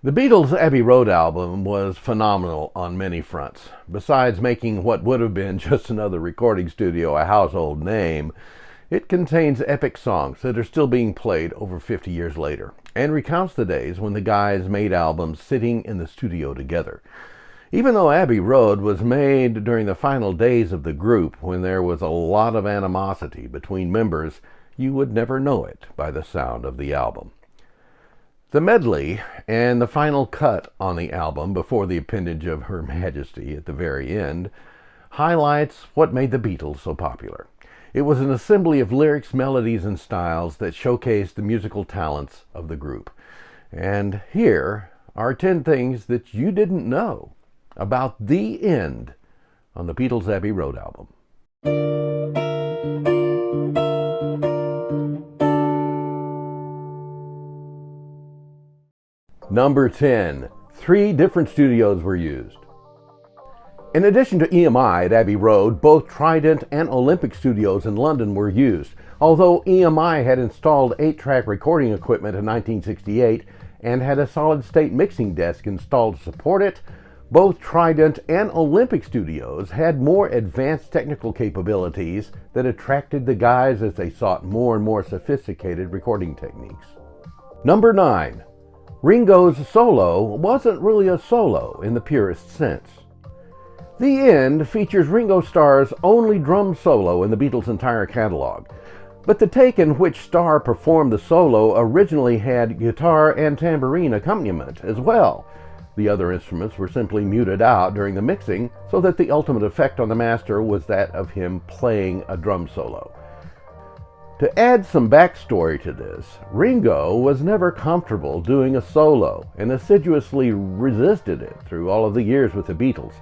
The Beatles' Abbey Road album was phenomenal on many fronts. Besides making what would have been just another recording studio a household name, it contains epic songs that are still being played over 50 years later, and recounts the days when the guys made albums sitting in the studio together. Even though Abbey Road was made during the final days of the group, when there was a lot of animosity between members, you would never know it by the sound of the album. The medley and the final cut on the album, before the appendage of Her Majesty at the very end, highlights what made the Beatles so popular. It was an assembly of lyrics, melodies, and styles that showcased the musical talents of the group. And here are 10 things that you didn't know about the end on the Beatles' Abbey Road album. Number 10. 3 different studios were used. In addition to EMI at Abbey Road, both Trident and Olympic Studios in London were used. Although EMI had installed 8-track recording equipment in 1968 and had a solid-state mixing desk installed to support it, both Trident and Olympic Studios had more advanced technical capabilities that attracted the guys as they sought more and more sophisticated recording techniques. Number 9. Ringo's solo wasn't really a solo in the purest sense. The End features Ringo Starr's only drum solo in the Beatles' entire catalog, but the take in which Starr performed the solo originally had guitar and tambourine accompaniment as well. The other instruments were simply muted out during the mixing so that the ultimate effect on the master was that of him playing a drum solo. To add some backstory to this, Ringo was never comfortable doing a solo and assiduously resisted it through all of the years with the Beatles,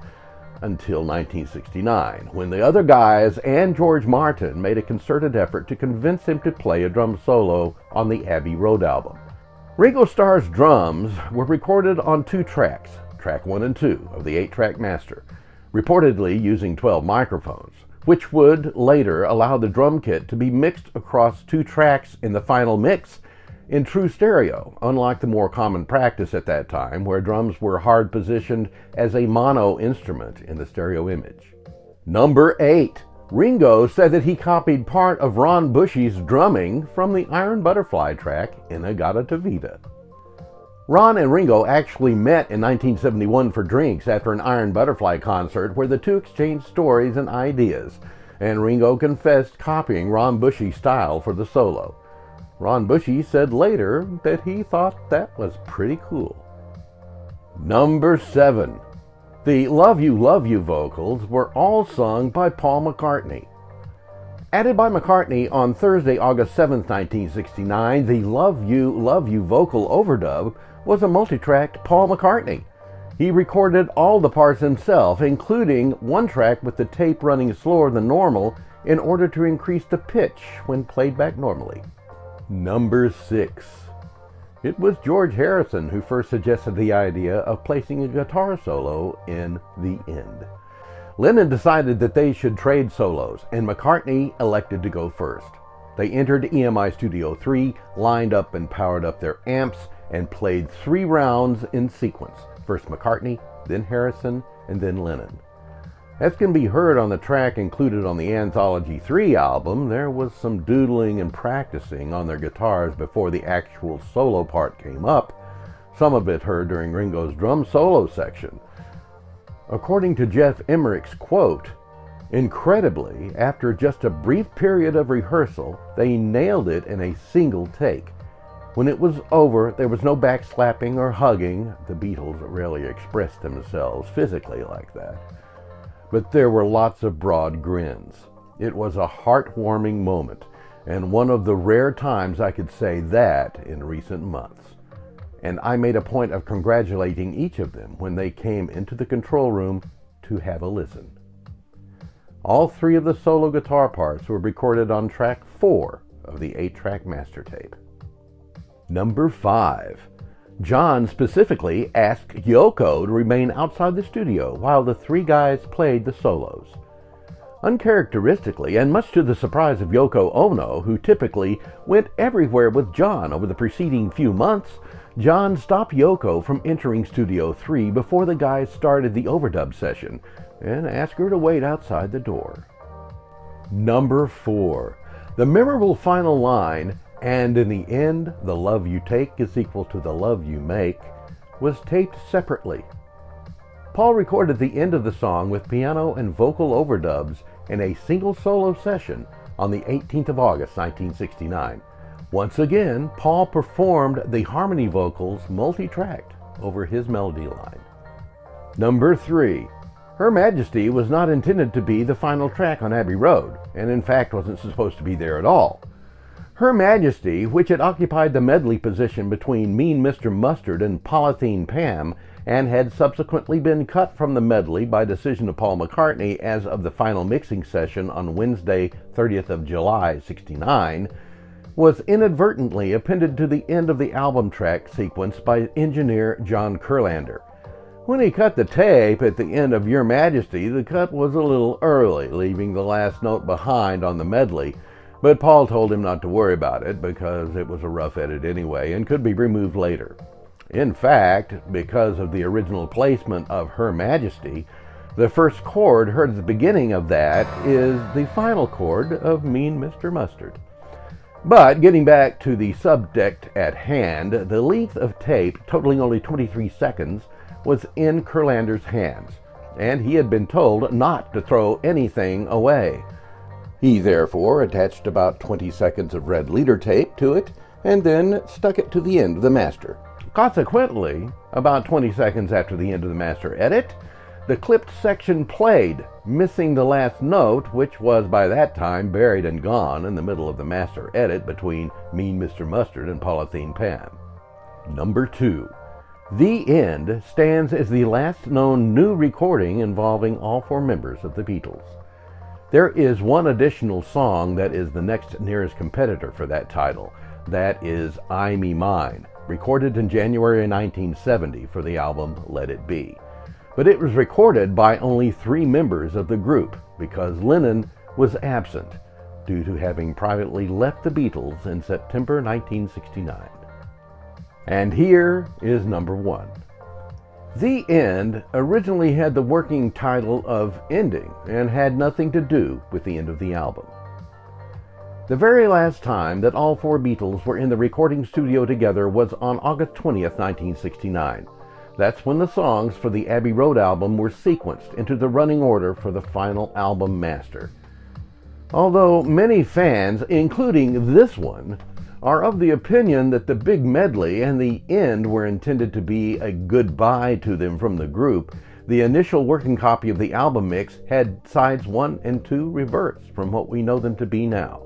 until 1969, when the other guys and George Martin made a concerted effort to convince him to play a drum solo on the Abbey Road album. Ringo Starr's drums were recorded on 2 tracks, track 1 and 2 of the 8-track master, reportedly using 12 microphones, which would later allow the drum kit to be mixed across 2 tracks in the final mix in true stereo, unlike the more common practice at that time where drums were hard positioned as a mono instrument in the stereo image. Number 8. Ringo said that he copied part of Ron Bushy's drumming from the Iron Butterfly track In-A-Gadda-Da-Vida. Ron and Ringo actually met in 1971 for drinks after an Iron Butterfly concert where the two exchanged stories and ideas, and Ringo confessed copying Ron Bushy's style for the solo. Ron Bushy said later that he thought that was pretty cool. Number 7. The Love You vocals were all sung by Paul McCartney. Added by McCartney on Thursday, August 7, 1969, the Love You vocal overdub was a multi-tracked Paul McCartney. He recorded all the parts himself, including one track with the tape running slower than normal in order to increase the pitch when played back normally. Number 6. It was George Harrison who first suggested the idea of placing a guitar solo in The End. Lennon decided that they should trade solos, and McCartney elected to go first. They entered EMI Studio 3, lined up and powered up their amps, and played 3 rounds in sequence. First McCartney, then Harrison, and then Lennon. As can be heard on the track included on the Anthology 3 album, there was some doodling and practicing on their guitars before the actual solo part came up, some of it heard during Ringo's drum solo section. According to Jeff Emmerich's quote, "Incredibly, after just a brief period of rehearsal, they nailed it in a single take. When it was over, there was no backslapping or hugging." The Beatles rarely expressed themselves physically like that. But there were lots of broad grins. It was a heartwarming moment, and one of the rare times I could say that in recent months. And I made a point of congratulating each of them when they came into the control room to have a listen. All 3 of the solo guitar parts were recorded on track 4 of the 8-track master tape. Number 5. John specifically asked Yoko to remain outside the studio while the 3 guys played the solos. Uncharacteristically, and much to the surprise of Yoko Ono, who typically went everywhere with John over the preceding few months, John stopped Yoko from entering Studio 3 before the guys started the overdub session and asked her to wait outside the door. Number 4. The memorable final line, "And in the end, the love you take is equal to the love you make," was taped separately. Paul recorded the end of the song with piano and vocal overdubs in a single solo session on the 18th of August, 1969. Once again, Paul performed the harmony vocals multi-tracked over his melody line. Number 3. Her Majesty was not intended to be the final track on Abbey Road, and in fact wasn't supposed to be there at all. Her Majesty, which had occupied the medley position between Mean Mr. Mustard and Polythene Pam, and had subsequently been cut from the medley by decision of Paul McCartney as of the final mixing session on Wednesday, 30th of July, 69, was inadvertently appended to the end of the album track sequence by engineer John Kurlander. When he cut the tape at the end of Your Majesty, the cut was a little early, leaving the last note behind on the medley, but Paul told him not to worry about it because it was a rough edit anyway and could be removed later. In fact, because of the original placement of Her Majesty, the first chord heard at the beginning of that is the final chord of Mean Mr. Mustard. But getting back to the subject at hand, the length of tape, totaling only 23 seconds, was in Kurlander's hands, and he had been told not to throw anything away. He therefore attached about 20 seconds of red leader tape to it, and then stuck it to the end of the master. Consequently, about 20 seconds after the end of the master edit, the clipped section played, missing the last note, which was by that time buried and gone in the middle of the master edit between Mean Mr. Mustard and Polythene Pam. Number 2. The End stands as the last known new recording involving all 4 members of the Beatles. There is one additional song that is the next nearest competitor for that title. That is I Me Mine, recorded in January 1970 for the album Let It Be. But it was recorded by only 3 members of the group because Lennon was absent due to having privately left the Beatles in September 1969. And here is number 1. The End originally had the working title of Ending and had nothing to do with the end of the album. The very last time that all 4 Beatles were in the recording studio together was on August 20th, 1969. That's when the songs for the Abbey Road album were sequenced into the running order for the final album master. Although many fans, including this one, are of the opinion that the big medley and the end were intended to be a goodbye to them from the group, the initial working copy of the album mix had sides 1 and 2 reversed from what we know them to be now.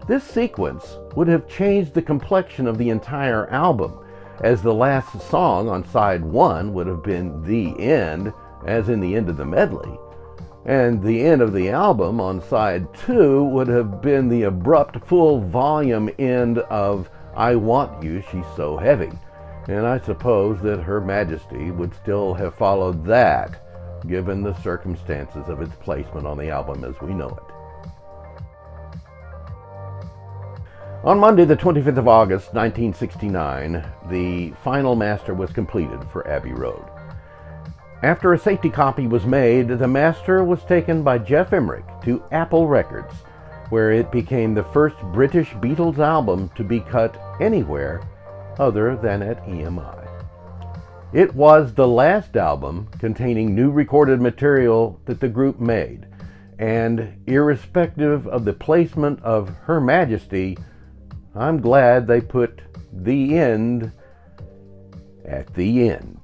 This sequence would have changed the complexion of the entire album, as the last song on side 1 would have been The End, as in the end of the medley, and the end of the album on side 2 would have been the abrupt full volume end of I Want You, She's So Heavy, and I suppose that Her Majesty would still have followed that, given the circumstances of its placement on the album as we know it. On Monday, the 25th of August, 1969, the final master was completed for Abbey Road. After a safety copy was made, the master was taken by Geoff Emerick to Apple Records, where it became the first British Beatles album to be cut anywhere other than at EMI. It was the last album containing new recorded material that the group made, and irrespective of the placement of Her Majesty, I'm glad they put The End at the end.